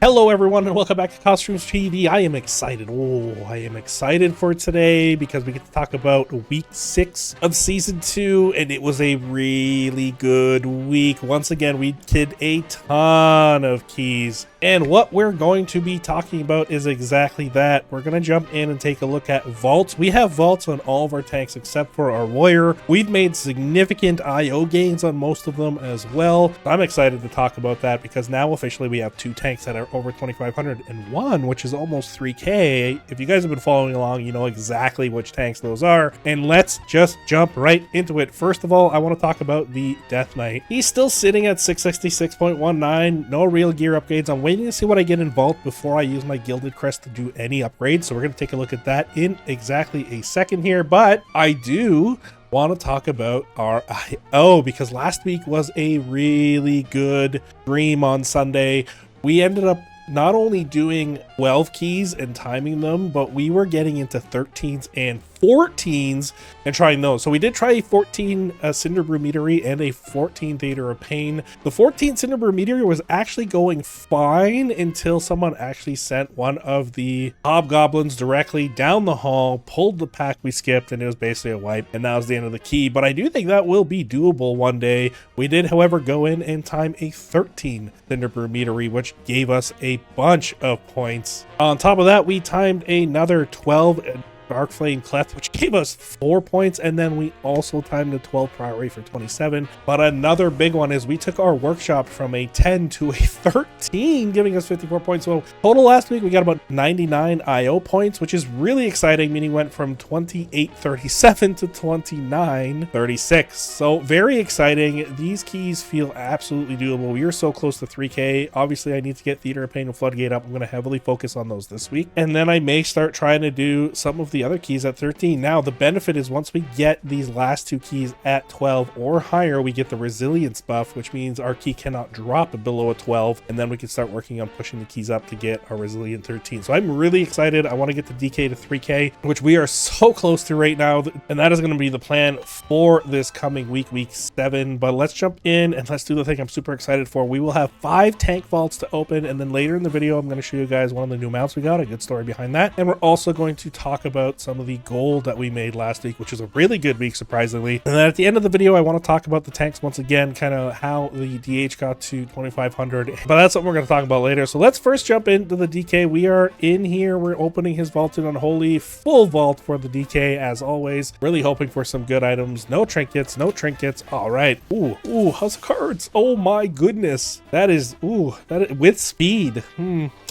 Hello everyone and welcome back to Costumes TV. I am excited. I am excited for today because we get to talk about week 6 of season 2, and it was a really good week. Once again, we did a ton of keys, and what we're going to be talking about is exactly that. We're going to jump in and take a look at vaults. We have vaults on all of our tanks except for our warrior. We've made significant IO gains on most of them as well. I'm excited to talk about that because now officially we have 2 tanks that are over 2,501, which is almost 3K. If you guys have been following along, you know exactly which tanks those are. And let's just jump right into it. First of all, I want to talk about the Death Knight. He's still sitting at 666.19. No real gear upgrades. I'm waiting to see what I get in Vault before I use my Gilded Crest to do any upgrades. So we're going to take a look at that in exactly a second here. But I do want to talk about our IO because last week was a really good stream on Sunday. We ended up not only doing 12 keys and timing them, but we were getting into 13s and 14s and trying those. So we did try a 14 Cinderbrew Meteory and a 14 Theater of Pain. The 14 Cinderbrew Meteory was actually going fine until someone actually sent one of the hobgoblins directly down the hall, pulled the pack we skipped, and it was basically a wipe, and that was the end of the key. But I do think that will be doable one day. We did, however, go in and time a 13 Cinderbrew Meteory, which gave us a bunch of points. On top of that, we timed another 12 Dark Flame Cleft, which gave us 4 points, and then we also timed the 12 Priority for 27. But another big one is we took our workshop from a 10 to a 13, giving us 54 points. So total last week we got about 99 IO points, which is really exciting, meaning went from 2837 to 2936. So very exciting. These keys feel absolutely doable. We are so close to 3K. Obviously I need to get Theater of Pain and Floodgate up. I'm going to heavily focus on those this week, and then I may start trying to do some of the other keys at 13. Now the benefit is once we get these last 2 keys at 12 or higher, we get the resilience buff, which means our key cannot drop below a 12, and then we can start working on pushing the keys up to get our resilient 13. So I'm really excited. I want to get the DK to 3K, which we are so close to right now, and that is going to be the plan for this coming week 7. But let's jump in and let's do the thing I'm super excited for. We will have 5 tank vaults to open, and then later in the video I'm going to show you guys one of the new mounts we got, a good story behind that, and we're also going to talk about some of the gold that we made last week, which was a really good week, surprisingly. And then at the end of the video, I want to talk about the tanks once again, kind of how the DH got to 2,500, but that's what we're going to talk about later. So let's first jump into the DK. We are in here. We're opening his vault in Unholy, full vault for the DK as always. Really hoping for some good items. No trinkets, no trinkets. All right. Ooh, house of cards. Oh my goodness. That is with speed.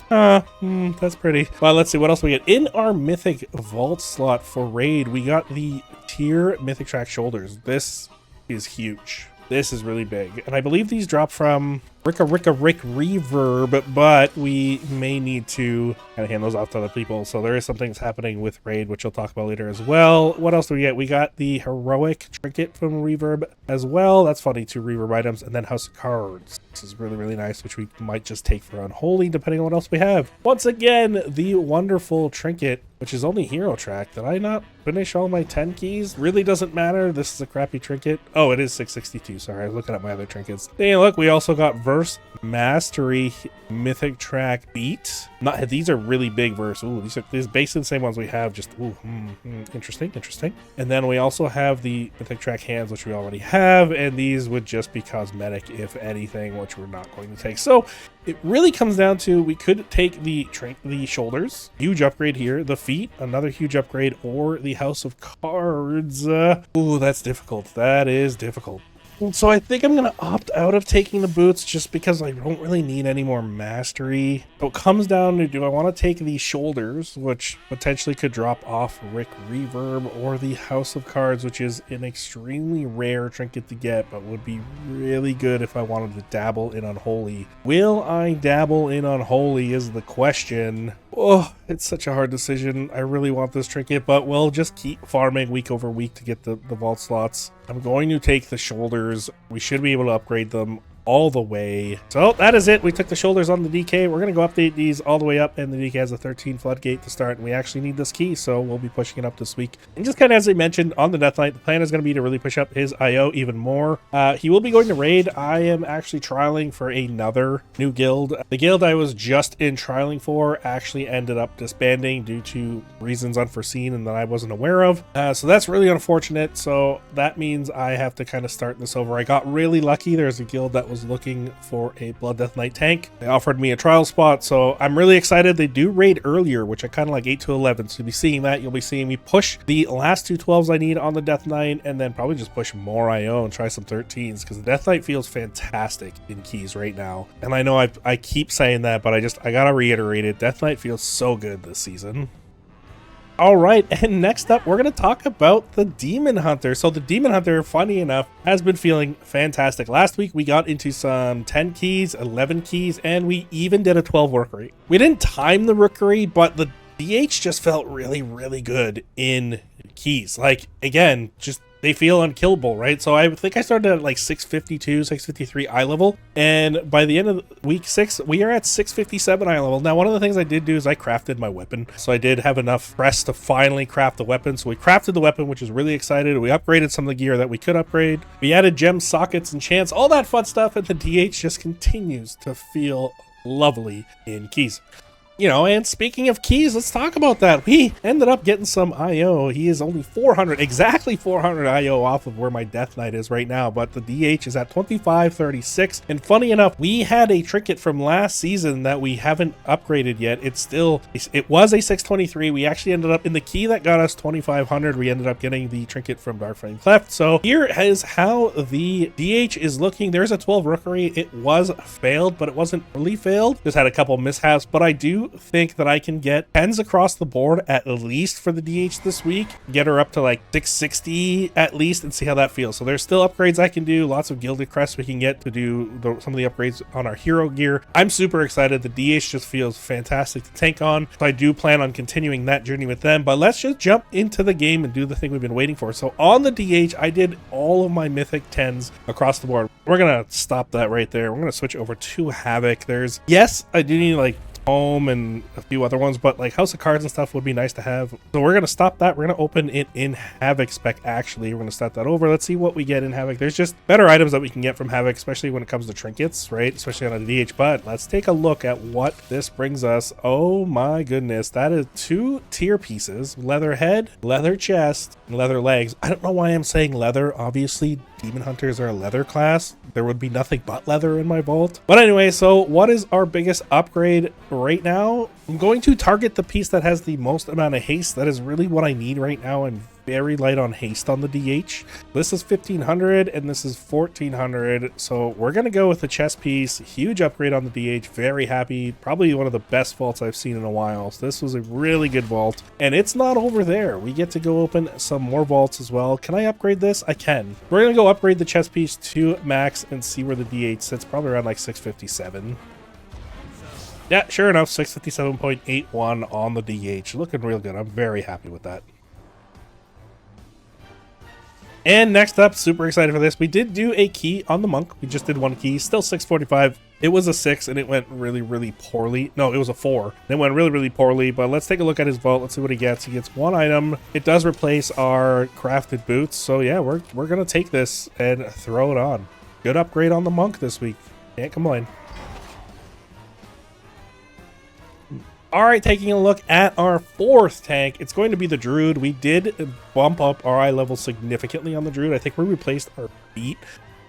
That's pretty. Well, let's see what else we get. In our Mythic vault slot for raid, we got the tier Mythic track shoulders. This is huge. This is really big. And I believe these drop from Rick Reverb, but we may need to kind of hand those off to other people. So there is some things happening with raid, which we'll talk about later as well. What else do we get? We got the heroic trinket from Reverb as well. That's funny, 2 Reverb items, and then House of Cards. This is really, really nice, which we might just take for Unholy, depending on what else we have. Once again, the wonderful trinket, which is only hero track. Did I not finish all my 10 keys? Really doesn't matter. This is a crappy trinket. Oh, it is 662. Sorry, I was looking at my other trinkets. Hey, look, we also got Verse Mastery Mythic track Beat. These are really big verse. Ooh, these are basically the same ones we have. Just interesting. And then we also have the Mythic track Hands, which we already have, and these would just be cosmetic, if anything, which we're not going to take. So it really comes down to we could take the shoulders, huge upgrade here, the feet, another huge upgrade, or the House of Cards. Ooh, that's difficult. That is difficult. So I think I'm going to opt out of taking the boots just because I don't really need any more mastery. So it comes down to, do I want to take these shoulders, which potentially could drop off Rick Reverb, or the House of Cards, which is an extremely rare trinket to get, but would be really good if I wanted to dabble in Unholy. Will I dabble in Unholy is the question. Oh, it's such a hard decision. I really want this trinket, but we'll just keep farming week over week to get the vault slots. I'm going to take the shoulders. We should be able to upgrade them all the way. So that is it. We took the shoulders on the DK. We're going to go update these all the way up, and the DK has a 13 floodgate to start, and we actually need this key, so we'll be pushing it up this week. And just kind of as I mentioned on the Death Knight, the plan is going to be to really push up his IO even more. He will be going to raid. I am actually trialing for another new guild. The guild I was just in trialing for actually ended up disbanding due to reasons unforeseen and that I wasn't aware of. So that's really unfortunate. So that means I have to kind of start this over. I got really lucky. There's a guild that was looking for a Blood Death Knight tank. They offered me a trial spot, so I'm really excited. They do raid earlier, which I kind of like 8 to 11. So you'll be seeing that. You'll be seeing me push the last two 12s I need on the Death Knight, and then probably just push more IO and try some 13s, because the Death Knight feels fantastic in keys right now. And I know I keep saying that, but I gotta reiterate it. Death Knight feels so good this season. All right, and next up, we're going to talk about the Demon Hunter. So the Demon Hunter, funny enough, has been feeling fantastic. Last week, we got into some 10 keys, 11 keys, and we even did a 12 rookery. We didn't time the rookery, but the DH just felt really, really good in keys. Like, again, just they feel unkillable, right? So I think I started at like 652, 653 eye level, and by the end of week 6, we are at 657 eye level. Now, one of the things I did do is I crafted my weapon, so I did have enough press to finally craft the weapon. So we crafted the weapon, which is really excited. We upgraded some of the gear that we could upgrade. We added gem sockets and chants, all that fun stuff, and the DH just continues to feel lovely in keys. You know, and speaking of keys, let's talk about that. We ended up getting some IO. He is only 400, exactly 400 IO off of where my Death Knight is right now, but the DH is at 2536. And funny enough, we had a trinket from last season that we haven't upgraded yet. It was a 623. We actually ended up in the key that got us 2500. We ended up getting the trinket from Darkflame Cleft. So here is how the DH is looking. There's a 12 rookery. It was failed, but it wasn't really failed. Just had a couple mishaps, but I do think that I can get 10s across the board at least for the DH this week, get her up to like 660 at least, and see how that feels. So there's still upgrades I can do, lots of gilded crests we can get to do some of the upgrades on our hero gear. I'm super excited. The DH just feels fantastic to tank on, so I do plan on continuing that journey with them. But let's just jump into the game and do the thing we've been waiting for. So on the DH, I did all of my mythic 10s across the board. We're gonna stop that right there. We're gonna switch over to Havoc. Yes, I do need like Home and a few other ones, but like House of Cards and stuff would be nice to have. So we're going to stop that. We're going to open it in Havoc spec. Actually, we're going to start that over. Let's see what we get in Havoc. There's just better items that we can get from Havoc, especially when it comes to trinkets, right? Especially on a DH. But let's take a look at what this brings us. Oh my goodness. That is 2 tier pieces: leather head, leather chest, and leather legs. I don't know why I'm saying leather. Obviously, Demon Hunters are a leather class. There would be nothing but leather in my vault. But anyway, so what is our biggest upgrade right now? I'm going to target the piece that has the most amount of haste. That is really what I need right now. I'm very light on haste on the DH. This is 1500 and this is 1400. So we're going to go with the chest piece. Huge upgrade on the DH. Very happy. Probably one of the best vaults I've seen in a while. So this was a really good vault. And it's not over there. We get to go open some more vaults as well. Can I upgrade this? I can. We're going to go upgrade the chest piece to max and see where the DH sits. Probably around like 657. Yeah, sure enough, 657.81 on the DH. Looking real good. I'm very happy with that. And next up, super excited for this. We did do a key on the monk. We just did one key, still 645. It was a 6 and it went really, really poorly. No, it was a 4. It went really, really poorly, but let's take a look at his vault. Let's see what he gets. He gets 1 item. It does replace our crafted boots. So yeah, we're going to take this and throw it on. Good upgrade on the monk this week. Can't complain. All right, taking a look at our 4th tank, it's going to be the Druid. We did bump up our eye level significantly on the Druid. I think we replaced our feet.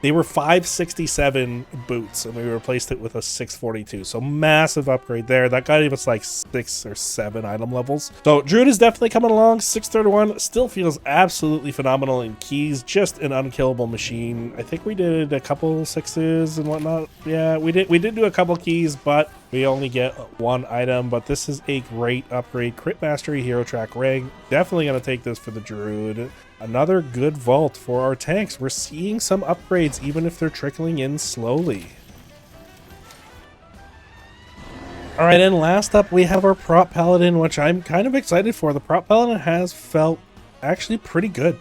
They were 567 boots, and we replaced it with a 642. So massive upgrade there. That gave us like 6 or 7 item levels. So Druid is definitely coming along. 631 still feels absolutely phenomenal in keys. Just an unkillable machine. I think we did a couple 6s and whatnot. Yeah, we did do a couple keys, but we only get 1 item. But this is a great upgrade. Crit Mastery, Hero Track Rig. Definitely going to take this for the Druid. Another good vault for our tanks. We're seeing some upgrades, even if they're trickling in slowly. All right, and last up, we have our Prop Paladin, which I'm kind of excited for. The Prop Paladin has felt actually pretty good.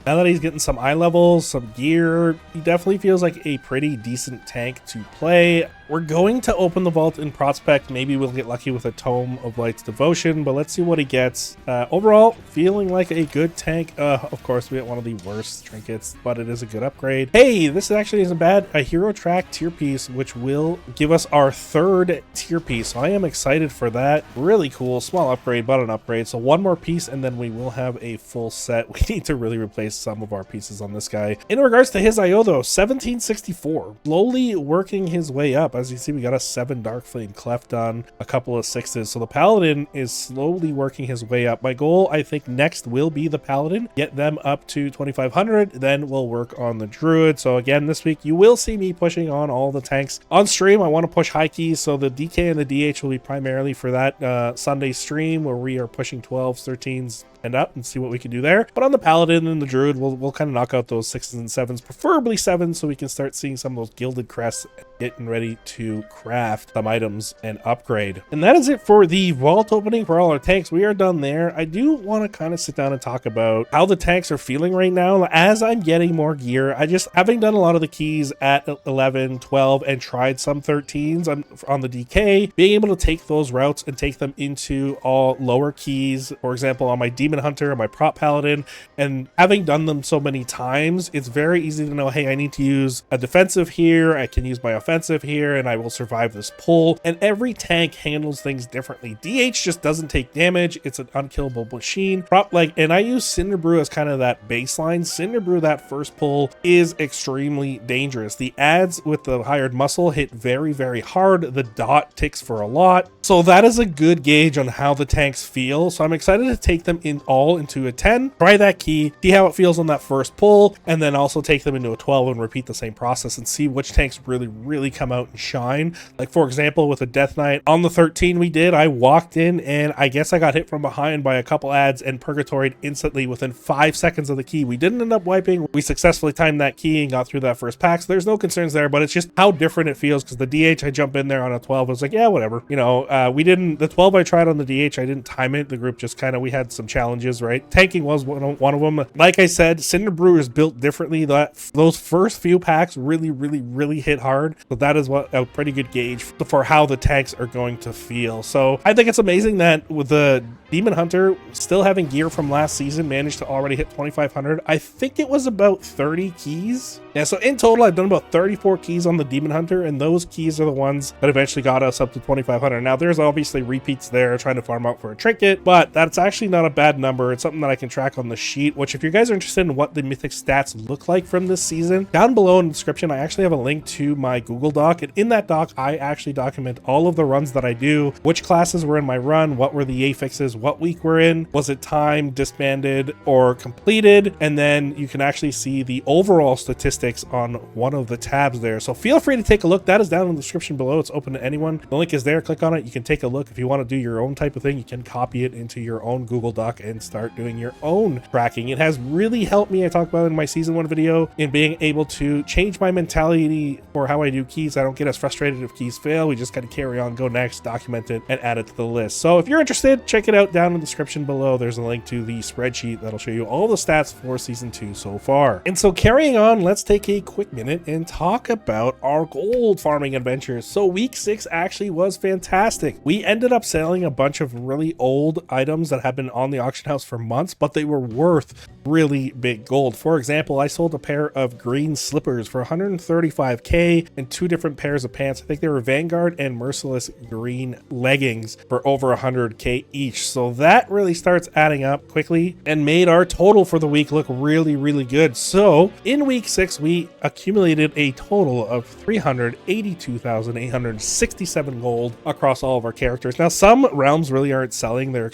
Now that he's getting some eye levels, some gear, he definitely feels like a pretty decent tank to play. We're going to open the vault in Prospect. Maybe we'll get lucky with a Tome of Light's Devotion, but let's see what he gets. Overall, feeling like a good tank. Of course, we get one of the worst trinkets, but it is a good upgrade. Hey, this actually isn't bad. A Hero Track tier piece, which will give us our 3rd tier piece. So I am excited for that. Really cool. Small upgrade, but an upgrade. So one more piece, and then we will have a full set. We need to really replace some of our pieces on this guy. In regards to his IO, though, 1764. Slowly working his way up. As you see, we got a 7 Darkflame Cleft done, a couple of 6s. So the Paladin is slowly working his way up. My goal, I think, next will be the Paladin. Get them up to 2,500. Then we'll work on the Druid. So again, this week, you will see me pushing on all the tanks. On stream, I want to push high keys. So the DK and the DH will be primarily for that Sunday stream where we are pushing 12s, 13s, and up and see what we can do there. But on the Paladin and the Druid, we'll kind of knock out those 6s and 7s, preferably 7s, so we can start seeing some of those gilded crests getting ready to craft some items and upgrade. And that is it for the vault opening for all our tanks. We are done there. I do want to kind of sit down and talk about how the tanks are feeling right now. As I'm getting more gear, having done a lot of the keys at 11, 12, and tried some 13s on the DK, being able to take those routes and take them into all lower keys, for example, on my Demon Hunter and my Prop Paladin, and having done them so many times, it's very easy to know, hey, I need to use a defensive here, I can use my offensive here, and I will survive this pull. And every tank handles things differently. DH just doesn't take damage. It's an unkillable machine. And I use Cinderbrew as kind of that baseline. Cinderbrew, that first pull, is extremely dangerous. The adds with the hired muscle hit very, very hard. The dot ticks for a lot. So that is a good gauge on how the tanks feel. So I'm excited to take them into a 10, try that key, see how it feels on that first pull, and then also take them into a 12 and repeat the same process and see which tanks really come out and shine. Like, for example, with a Death Knight on the 13 I walked in and I guess I got hit from behind by a couple adds and purgatoried instantly within 5 seconds of the key. We didn't end up wiping. We successfully timed that key and got through that first pack, so there's no concerns there, but it's just how different it feels, because the DH, I jump in there on a 12, I was like, yeah, whatever. You know, the 12 I tried on the DH, I didn't time it. The group just kind of, we had some challenges, right? Tanking was one of them. Like I said, Cinderbrew is built differently. Those first few packs really hit hard. So that is a pretty good gauge for how the tanks are going to feel. So I think it's amazing that with the Demon Hunter still having gear from last season managed to already hit 2,500. I think it was about 30 keys. Yeah, so in total, I've done about 34 keys on the Demon Hunter, and those keys are the ones that eventually got us up to 2,500. Now, there's obviously repeats there trying to farm out for a trinket, but that's actually not a bad number. It's something that I can track on the sheet, which if you guys are interested in what the Mythic stats look like from this season, down below in the description, I actually have a link to my Google Doc, and in that doc, I actually document all of the runs that I do, which classes were in my run, what were the affixes, what week we're in, was it timed, disbanded, or completed, and then you can actually see the overall statistics on one of the tabs there. So feel free to take a look. That is down in the description below. It's open to anyone. The link is there. Click on it. You can take a look. If you want to do your own type of thing, you can copy it into your own Google Doc and start doing your own tracking. It has really helped me. I talked about it in my season 1 video in being able to change my mentality for how I do keys. I don't get as frustrated if keys fail. We just got to carry on, go next, document it, and add it to the list. So if you're interested, check it out down in the description below. There's a link to the spreadsheet that'll show you all the stats for season 2 so far. And so carrying on, let's take a quick minute and talk about our gold farming adventures. So week 6 actually was fantastic. We ended up selling a bunch of really old items that have been on the auction house for months, but they were worth really big gold. For example, I sold a pair of green slippers for 135k and 2 different pairs of pants. I think they were Vanguard and Merciless green leggings for over 100k each. So that really starts adding up quickly and made our total for the week look really good. So in week 6, we accumulated a total of 382,867 gold across all of our characters. Now, some realms really aren't selling. They're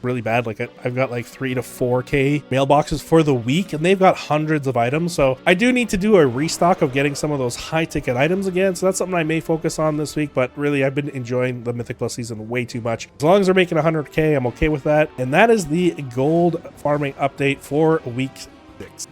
really bad. Like I've got like 3 to 4k mailboxes for the week, and they've got hundreds of items. So I do need to do a restock of getting some of those high ticket items again. So that's something I may focus on this week, but really I've been enjoying the Mythic Plus season way too much. As long as they're making 100k, I'm okay with that. And that is the gold farming update for week 6.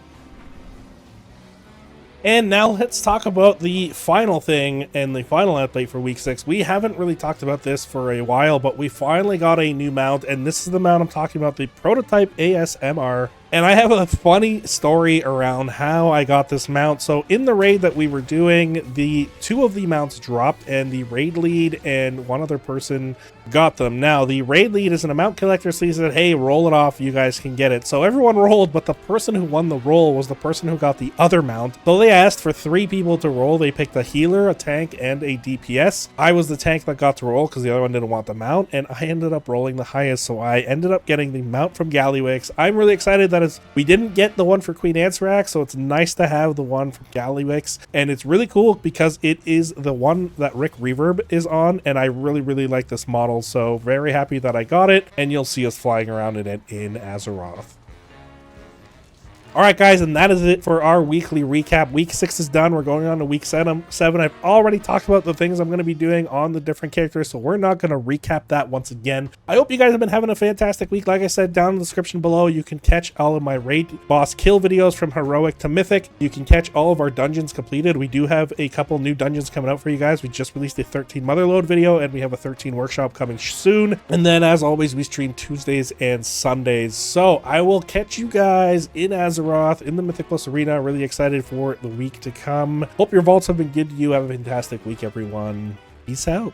And now let's talk about the final thing and the final update for week 6. We haven't really talked about this for a while, but we finally got a new mount, and this is the mount I'm talking about, the Prototype ASMR And I have a funny story around how I got this mount. So in the raid that we were doing, the 2 of the mounts dropped, and the raid lead and one other person got them. Now, the raid lead is an amount collector, so he said, hey, roll it off, you guys can get it. So everyone rolled, but the person who won the roll was the person who got the other mount. So they asked for 3 people to roll. They picked a healer, a tank, and a DPS. I was the tank that got to roll because the other one didn't want the mount, and I ended up rolling the highest, so I ended up getting the mount from Gallywix. I'm really excited that we didn't get the one for Queen Anserac, so it's nice to have the one from Gallywix, and it's really cool because it is the one that Rick Reverb is on, and I really, really like this model, so very happy that I got it, and you'll see us flying around in it in Azeroth. Alright guys, and that is it for our weekly recap. Week 6 is done. We're going on to week 7. I've already talked about the things I'm going to be doing on the different characters, so we're not going to recap that once again. I hope you guys have been having a fantastic week. Like I said, down in the description below, you can catch all of my raid boss kill videos from Heroic to Mythic. You can catch all of our dungeons completed. We do have a couple new dungeons coming out for you guys. We just released a 13 Motherload video, and we have a 13 workshop coming soon. And then, as always, we stream Tuesdays and Sundays. So I will catch you guys in Azeroth in the Mythic Plus Arena. Really excited for the week to come. Hope your vaults have been good to you. Have a fantastic week, everyone. Peace out.